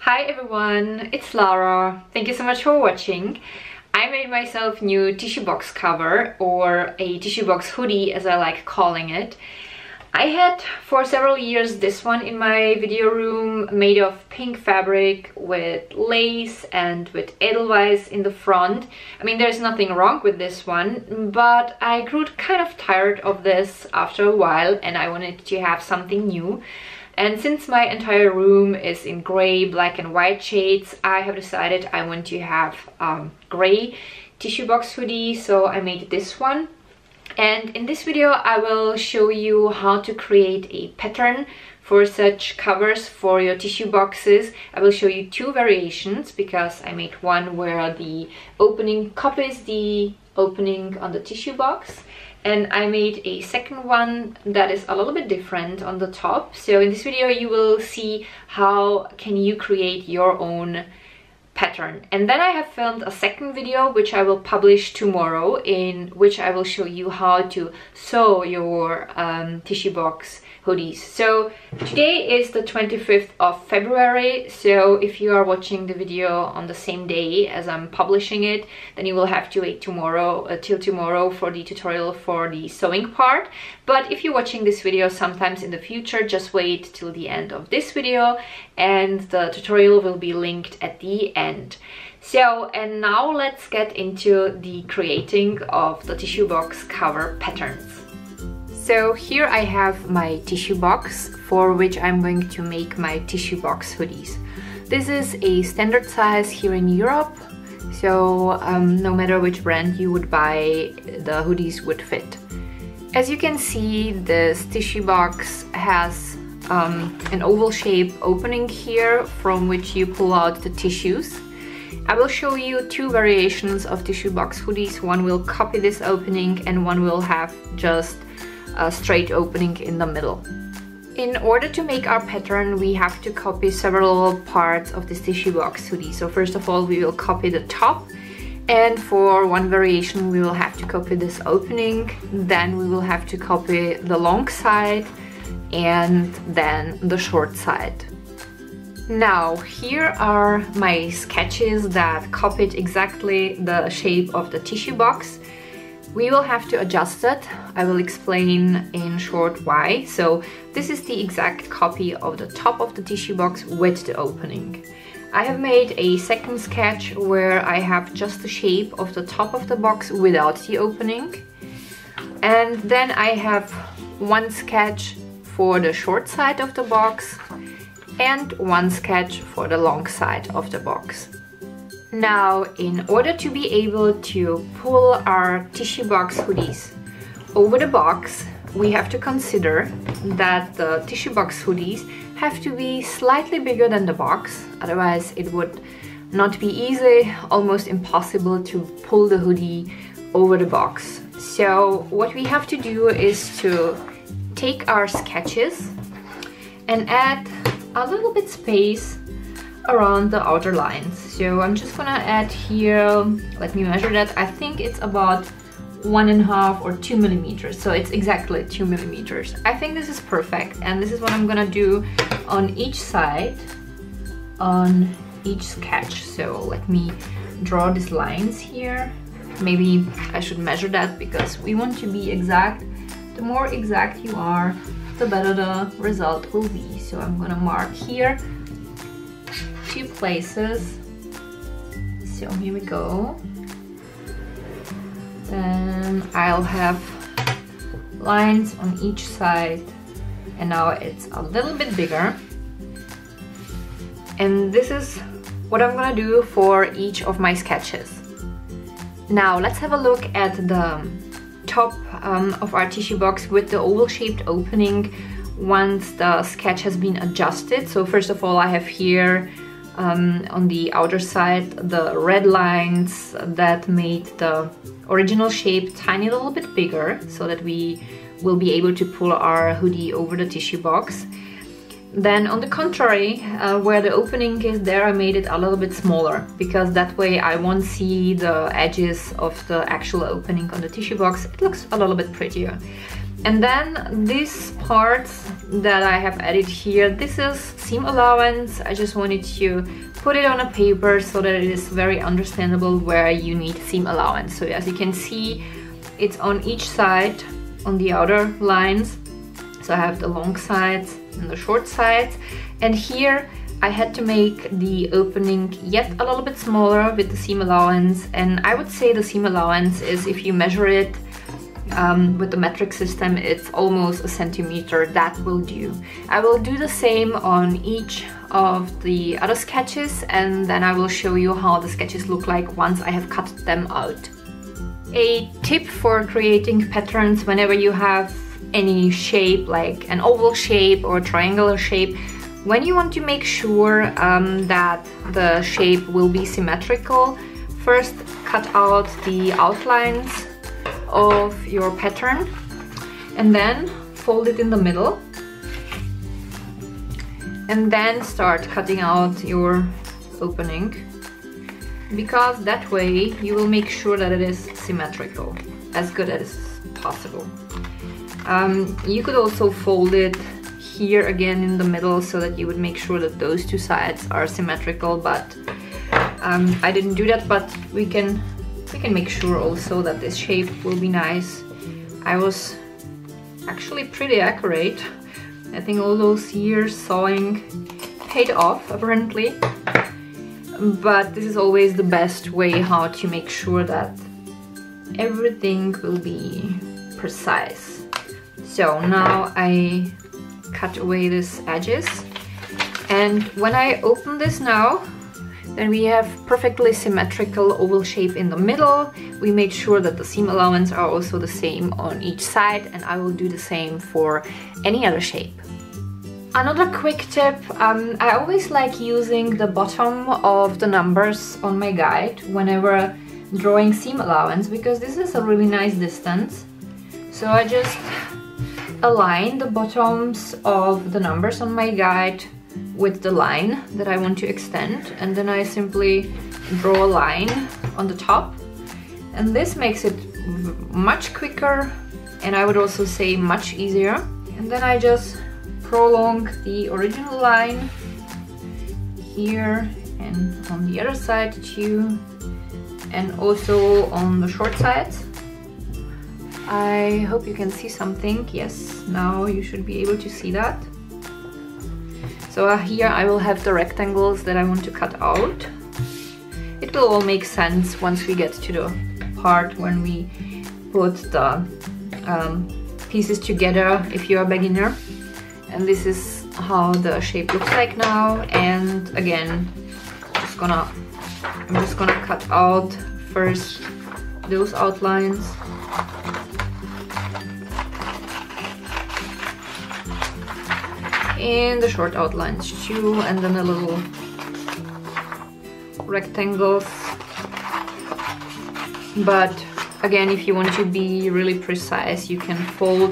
Hi everyone, it's Lara. Thank you so much for watching. I made myself new tissue box cover, or a tissue box hoodie as I like calling it. I had for several years this one in my video room, made of pink fabric with lace and with edelweiss in the front. I mean, there's nothing wrong with this one, but I grew kind of tired of this after a while and I wanted to have something new. And since my entire room is in gray, black and white shades, I have decided I want to have gray tissue box hoodie, so I made this one. And in this video I will show you how to create a pattern for such covers for your tissue boxes. I will show you two variations because I made one where the opening copies the opening on the tissue box, and I made a second one that is a little bit different on the top. So in this video you will see how can you create your own pattern. And then I have filmed a second video which I will publish tomorrow, in which I will show you how to sew your tissue box hoodies. So today is the 25th of February, so if you are watching the video on the same day as I'm publishing it, then you will have to wait tomorrow till tomorrow for the tutorial for the sewing part. But if you're watching this video sometimes in the future, just wait till the end of this video and the tutorial will be linked at the end. So, and now let's get into the creating of the tissue box cover patterns. So here I have my tissue box for which I'm going to make my tissue box hoodies. This is a standard size here in Europe, so no matter which brand you would buy, the hoodies would fit. As you can see, this tissue box has an oval shape opening here from which you pull out the tissues. I will show you two variations of tissue box hoodies. One will copy this opening and one will have just a straight opening in the middle. In order to make our pattern, we have to copy several parts of this tissue box hoodie. So first of all, we will copy the top, and for one variation we will have to copy this opening, then we will have to copy the long side and then the short side. Now here are my sketches that copied exactly the shape of the tissue box. We will have to adjust it. I will explain in short why. So this is the exact copy of the top of the tissue box with the opening. I have made a second sketch where I have just the shape of the top of the box without the opening. And then I have one sketch for the short side of the box and one sketch for the long side of the box. Now, in order to be able to pull our tissue box hoodies over the box, we have to consider that the tissue box hoodies have to be slightly bigger than the box, otherwise it would not be easy, almost impossible to pull the hoodie over the box. So what we have to do is to take our sketches and add a little bit space around the outer lines. So I'm just gonna add here, let me measure that, I think it's about 1.5 or 2 millimeters, so it's exactly 2 millimeters. I think this is perfect, and this is what I'm gonna do on each side, on each sketch. So let me draw these lines here. Maybe I should measure that because we want to be exact. The more exact you are, the better the result will be. So I'm gonna mark here 2 places. So here we go. Then I'll have lines on each side, and now it's a little bit bigger. And this is what I'm gonna do for each of my sketches. Now let's have a look at the top of our tissue box with the oval shaped opening once the sketch has been adjusted. So first of all, I have here on the outer side the red lines that made the original shape tiny little bit bigger, so that we will be able to pull our hoodie over the tissue box. Then on the contrary, where the opening is there, I made it a little bit smaller, because that way I won't see the edges of the actual opening on the tissue box. It looks a little bit prettier. And then these parts that I have added here, this is seam allowance. I just wanted to put it on a paper so that it is very understandable where you need seam allowance. So as you can see, it's on each side on the outer lines. So I have the long sides and the short sides, and here I had to make the opening yet a little bit smaller with the seam allowance. And I would say the seam allowance is, if you measure it with the metric system, it's almost a centimeter. That will do. I will do the same on each of the other sketches, and then I will show you how the sketches look like once I have cut them out. A tip for creating patterns whenever you have any shape, like an oval shape or triangular shape, when you want to make sure that the shape will be symmetrical, first cut out the outlines of your pattern and then fold it in the middle, and then start cutting out your opening, because that way you will make sure that it is symmetrical as good as possible. You could also fold it here again in the middle so that you would make sure that those two sides are symmetrical, but I didn't do that, but we can make sure also that this shape will be nice. I was actually pretty accurate. I think all those years sewing paid off apparently, but this is always the best way how to make sure that everything will be precise. So now I cut away these edges, and when I open this now, then we have perfectly symmetrical oval shape in the middle. We made sure that the seam allowance are also the same on each side, and I will do the same for any other shape. Another quick tip, I always like using the bottom of the numbers on my guide whenever drawing seam allowance, because this is a really nice distance. So I just align the bottoms of the numbers on my guide with the line that I want to extend, and then I simply draw a line on the top, and this makes it much quicker, and I would also say much easier. And then I just prolong the original line here and on the other side too, and also on the short sides. I hope you can see something. Yes, now you should be able to see that. So here I will have the rectangles that I want to cut out. It will all make sense once we get to the part when we put the pieces together if you're a beginner. And this is how the shape looks like now. And again, I'm just gonna cut out first those outlines. And the short outlines too, and then the little rectangles. But again, if you want to be really precise, you can fold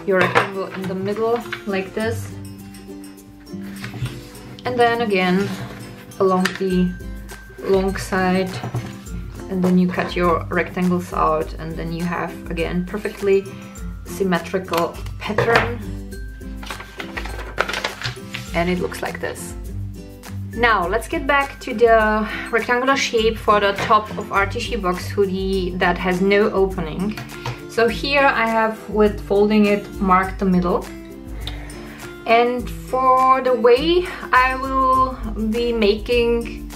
your rectangle in the middle like this, and then again along the long side, and then you cut your rectangles out, and then you have again perfectly symmetrical pattern. And it looks like this. Now let's get back to the rectangular shape for the top of our tissue box hoodie that has no opening. So here I have, with folding it, marked the middle. And for the way I will be making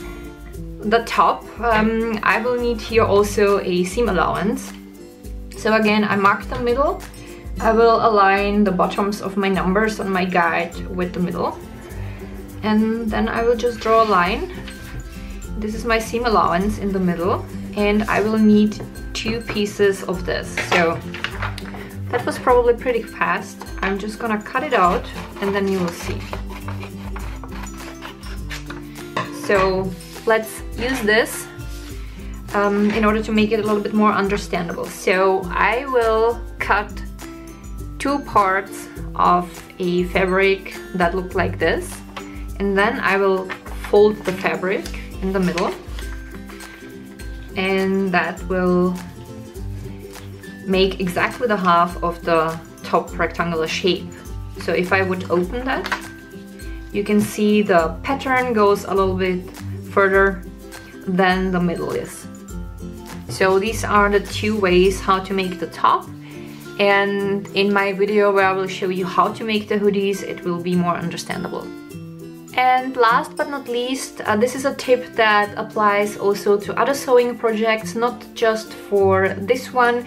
the top, I will need here also a seam allowance. So again, I marked the middle. I will align the bottoms of my numbers on my guide with the middle, and then I will just draw a line. This is my seam allowance in the middle, and I will need 2 pieces of this. So that was probably pretty fast. I'm just gonna cut it out and then you will see. So let's use this in order to make it a little bit more understandable. So I will cut 2 parts of a fabric that look like this, and then I will fold the fabric in the middle, and that will make exactly the half of the top rectangular shape. So if I would open that, you can see the pattern goes a little bit further than the middle is. So these are the two ways how to make the top. And in my video where I will show you how to make the hoodies, it will be more understandable. And last but not least, this is a tip that applies also to other sewing projects, not just for this one.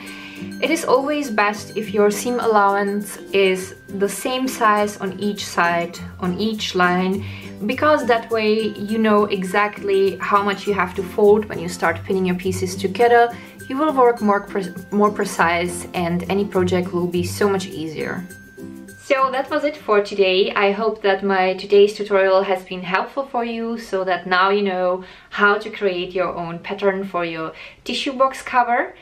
It is always best if your seam allowance is the same size on each side, on each line, because that way you know exactly how much you have to fold when you start pinning your pieces together. You will work more precise, and any project will be so much easier. So that was it for today. I hope that my today's tutorial has been helpful for you, so that now you know how to create your own pattern for your tissue box cover.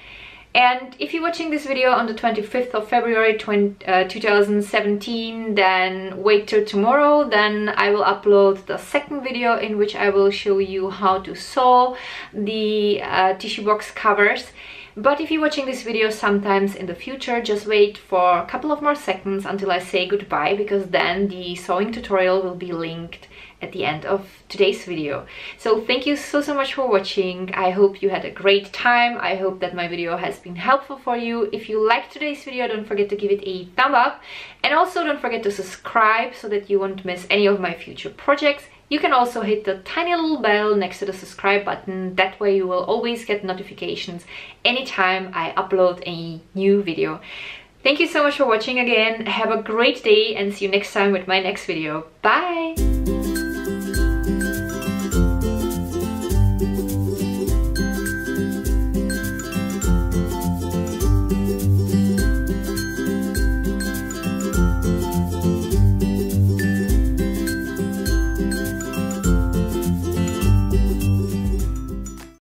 And if you're watching this video on the 25th of February 2017, then wait till tomorrow. Then I will upload the second video in which I will show you how to sew the tissue box covers. But if you're watching this video sometimes in the future, just wait for a couple of more seconds until I say goodbye, because then the sewing tutorial will be linked at the end of today's video. So thank you so much for watching. I hope you had a great time. I hope that my video has been helpful for you. If you liked today's video, don't forget to give it a thumb up, and also don't forget to subscribe so that you won't miss any of my future projects. You can also hit the tiny little bell next to the subscribe button. That way you will always get notifications anytime I upload a new video. Thank you so much for watching again. Have a great day and see you next time with my next video. Bye!